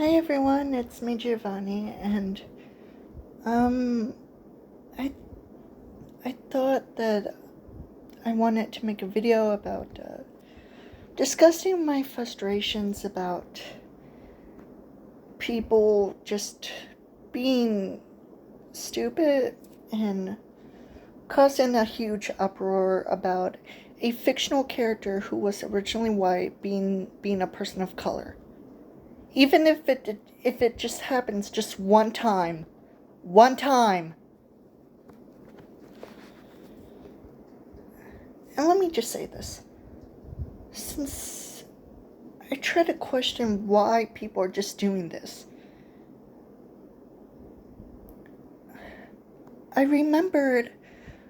Hi everyone, it's me Giovanni, and um, I I thought that I wanted to make a video about discussing my frustrations about people just being stupid and causing a huge uproar about a fictional character who was originally white being a person of color. Even if it just happens just one time. And let me just say this. Since I try to question why people are just doing this, I remembered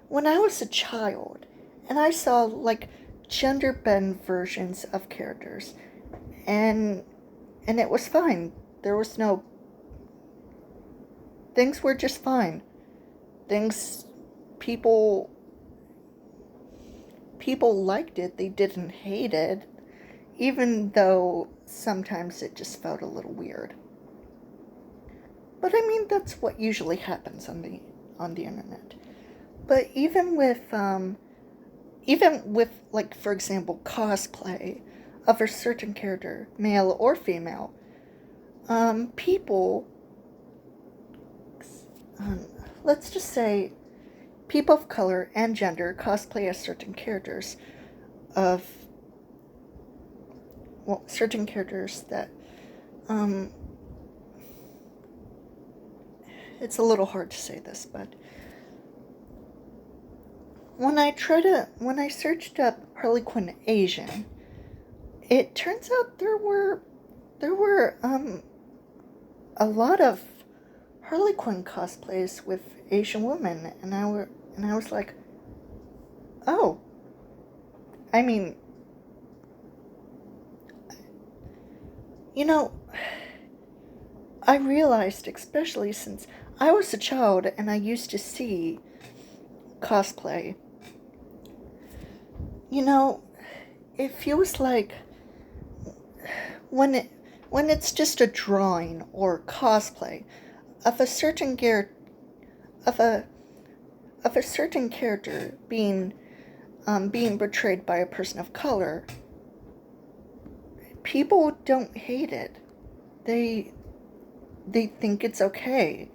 when I was a child and I saw like gender bend versions of characters, and it was fine. There was no things were just fine. Things people people liked it, they didn't hate it, even though sometimes it just felt a little weird. But I mean, that's what usually happens on the internet. But even with like for example cosplay of a certain character, male or female, people, um, let's just say people of color and gender cosplay as certain characters of certain characters that um, it's a little hard to say this, but when I searched up Harley Quinn Asian, it turns out there were a lot of Harley Quinn cosplays with Asian women, and I was like, oh, I mean, you know, I realized, especially since I was a child and I used to see cosplay, you know, it feels like when it when it's just a drawing or cosplay of a certain of a of a certain character being portrayed by a person of color, people don't hate it. They they think it's okay.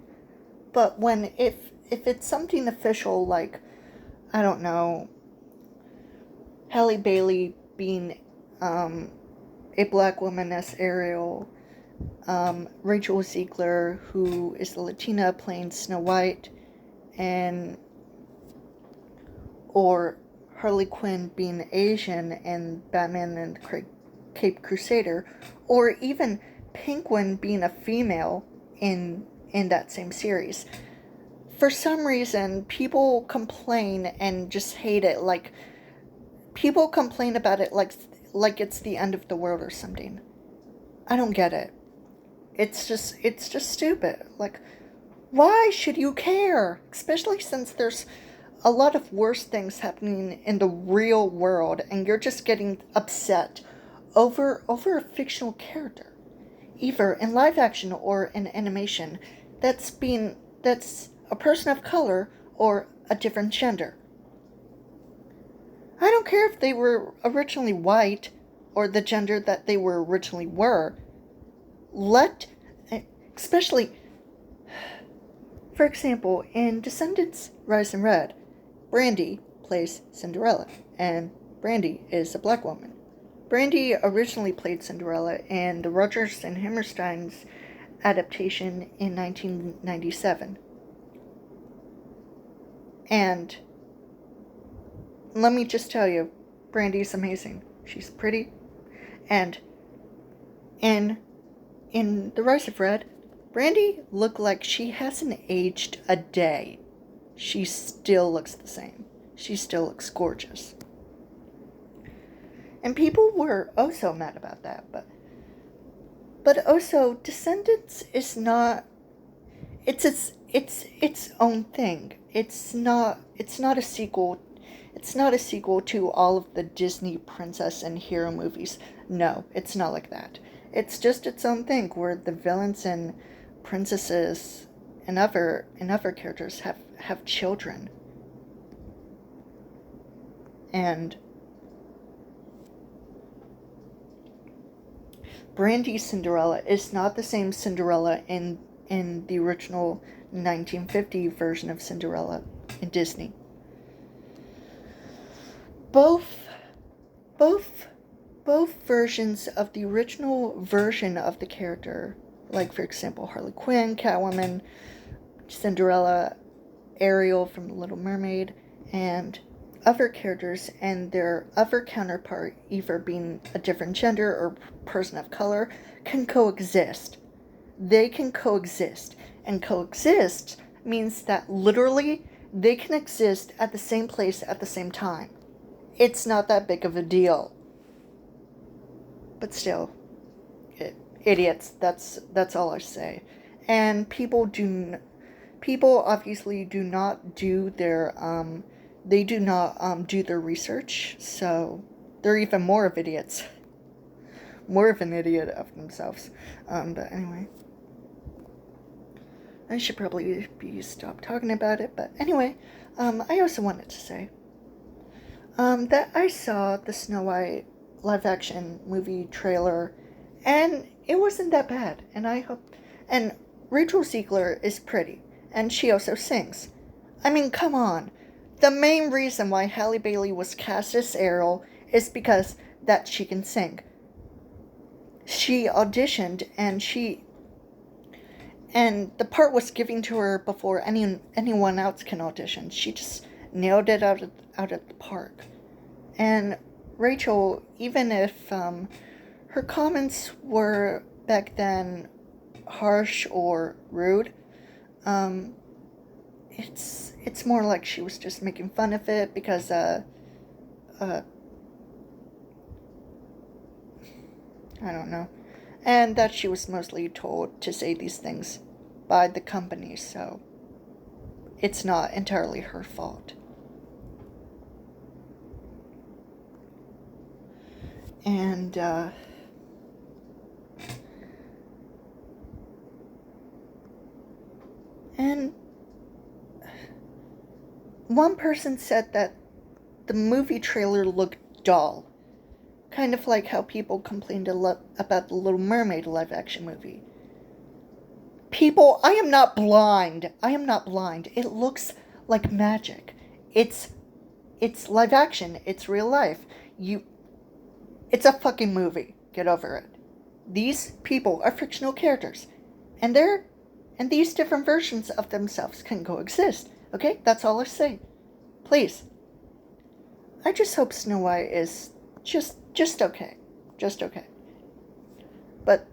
But when if it's something official like, I don't know, Halle Bailey being a black woman as Ariel, Rachel Ziegler, who is the Latina playing Snow White, and or Harley Quinn being Asian and Batman and Cape Crusader, or even Penguin being a female in that same series. For some reason, people complain and just hate it. Like people complain about it like it's the end of the world or something. I don't get it. It's just stupid. Like, why should you care? Especially since there's a lot of worse things happening in the real world and you're just getting upset over a fictional character, either in live action or in animation, that's a person of color or a different gender. I don't care if they were originally white or the gender that they were originally were. Let, especially, for example, in Descendants Rise and Red, Brandy plays Cinderella, and Brandy is a black woman. Brandy originally played Cinderella in the Rodgers and Hammerstein's adaptation in 1997. And let me just tell you, Brandy's amazing. She's pretty, and in The Rise of Red, Brandy looked like she hasn't aged a day. She still looks the same. She still looks gorgeous. And people were also mad about that, but also Descendants is not, it's its own thing. It's not a sequel. It's not a sequel to all of the Disney princess and hero movies. No, it's not like that. It's just its own thing where the villains and princesses and other characters have children. And Brandy's Cinderella is not the same Cinderella in the original 1950 version of Cinderella in Disney. Both both versions of the original version of the character, like for example Harley Quinn, Catwoman, Cinderella, Ariel from The Little Mermaid, and other characters and their other counterpart, either being a different gender or person of color, can coexist. They can coexist. And coexist means that literally they can exist at the same place at the same time. It's not that big of a deal. But still, idiots, that's all I say. And people obviously do not do their they do not do their research, so they're even more of idiots. More of an idiot of themselves. But anyway, I should probably stop talking about it. But anyway, I also wanted to say that I saw the Snow White live action movie trailer, and it wasn't that bad. And Rachel Zegler is pretty, and she also sings. I mean, come on. The main reason why Halle Bailey was cast as Ariel is because that she can sing. She auditioned, and the part was given to her before anyone else can audition. She just nailed it out of the park. And Rachel, even if her comments were back then harsh or rude, it's more like she was just making fun of it because I don't know, and that she was mostly told to say these things by the company, so it's not entirely her fault. And one person said that the movie trailer looked dull. Kind of like how people complained about the Little Mermaid live action movie. People, I am not blind. It looks like magic. It's live action. It's real life. It's a fucking movie. Get over it. These people are fictional characters. And these different versions of themselves can coexist. Okay? That's all I say. Please. I just hope Snow White is just okay. Just okay. But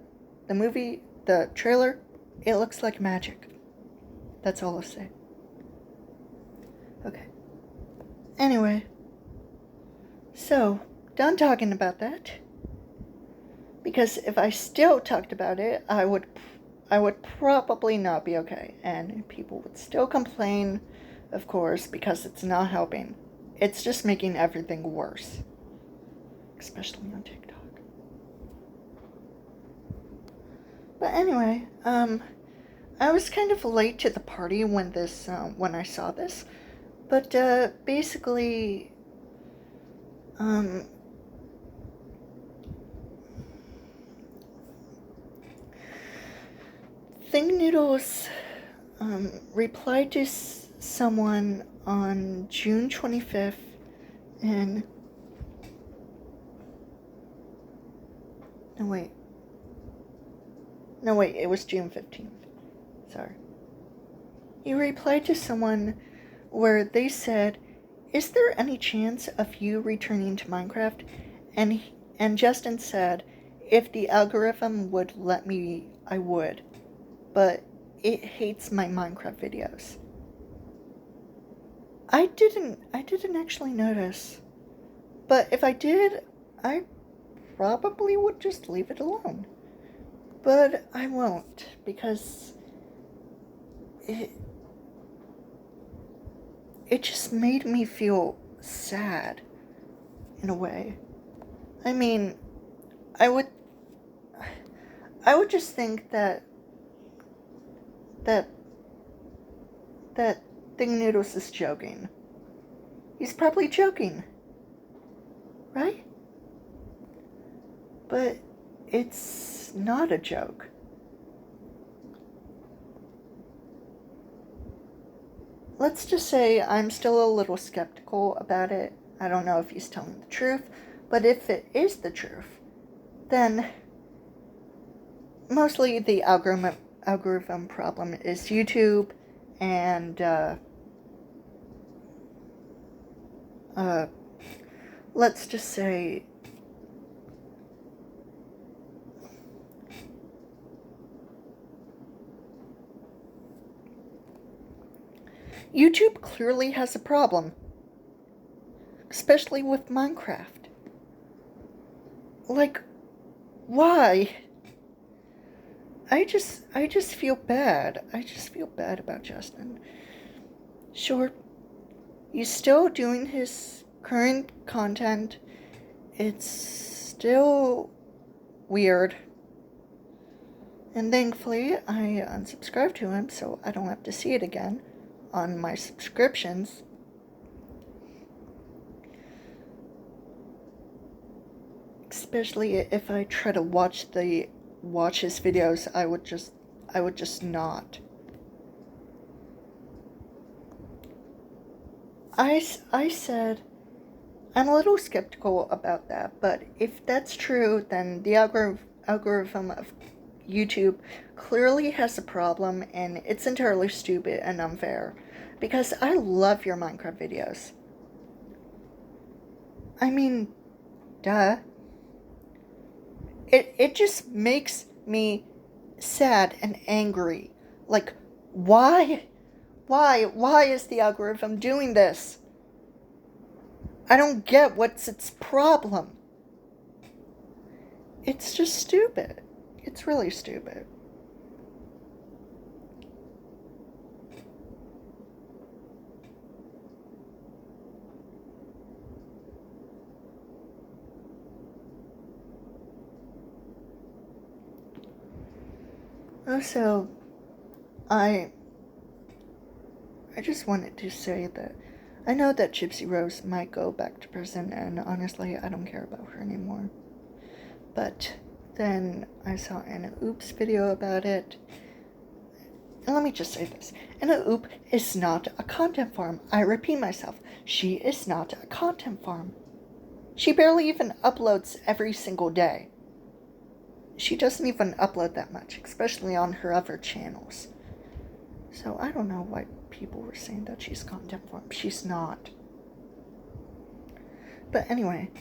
the trailer, it looks like magic. That's all I'll say. Okay. Anyway. So, done talking about that. Because if I still talked about it, I would probably not be okay. And people would still complain, of course, because it's not helping. It's just making everything worse. Especially on TikTok. But anyway, I was kind of late to the party when I saw this. But, basically, Thing Noodles replied to someone on June 25th, and no wait, it was June 15th. Sorry. He replied to someone where they said, "Is there any chance of you returning to Minecraft?" And Justin said, "If the algorithm would let me, I would. But it hates my Minecraft videos." I didn't actually notice. But if I did, I probably would just leave it alone. But I won't, because it just made me feel sad in a way. I mean, I would just think that that Thing Noodles is joking. He's probably joking, right? But it's not a joke. Let's just say I'm still a little skeptical about it. I don't know if he's telling the truth, but if it is the truth, then mostly the algorithm problem is YouTube and let's just say YouTube clearly has a problem, especially with Minecraft. Like, why? I just feel bad. I just feel bad about Justin. Sure, he's still doing his current content. It's still weird. And thankfully, I unsubscribed to him so I don't have to see it again on my subscriptions. Especially if I try to watch his videos, I would just not. I said I'm a little skeptical about that, but if that's true, then the algorithm of YouTube clearly has a problem, and it's entirely stupid and unfair, because I love your Minecraft videos. I mean, duh. It just makes me sad and angry. Like, why? Why is the algorithm doing this? I don't get what's its problem. It's just stupid. It's really stupid. Also, I just wanted to say that I know that Gypsy Rose might go back to prison, and honestly, I don't care about her anymore. But then I saw an Oops video about it. And let me just say this. Anna Oop is not a content farm. I repeat myself. She is not a content farm. She barely even uploads every single day. She doesn't even upload that much, especially on her other channels. So I don't know why people were saying that she's content farm. She's not. But anyway,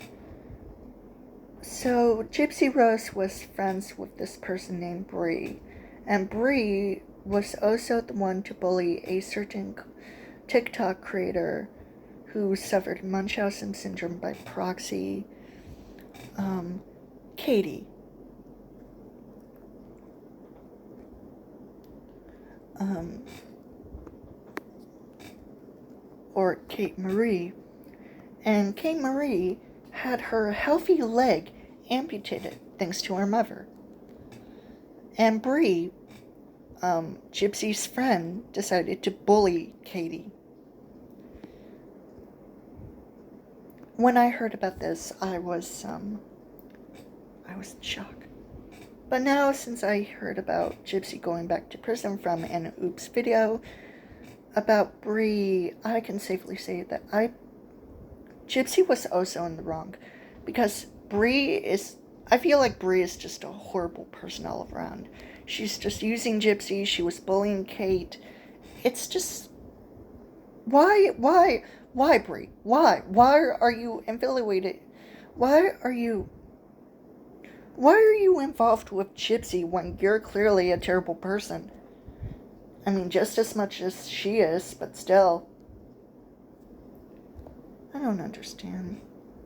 so Gypsy Rose was friends with this person named Bree, and Bree was also the one to bully a certain TikTok creator who suffered Munchausen syndrome by proxy, Katie. Or Kate Marie. And Kate Marie had her healthy leg amputated thanks to her mother. And Bree, Gypsy's friend, decided to bully Katie. When I heard about this, I was in shock. But now, since I heard about Gypsy going back to prison from an Oops video about Bree, I can safely say that Gypsy was also in the wrong, because I feel like Bree is just a horrible person all around. She's just using Gypsy. She was bullying Kate. It's just, why, Bree? Why are you affiliated? Why are you involved with Gypsy when you're clearly a terrible person? I mean, just as much as she is, but still. I don't understand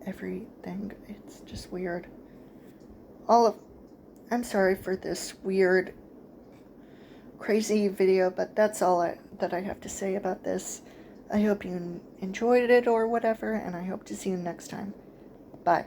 everything. It's just weird. I'm sorry for this weird, crazy video, but that's all that I have to say about this. I hope you enjoyed it or whatever, and I hope to see you next time. Bye.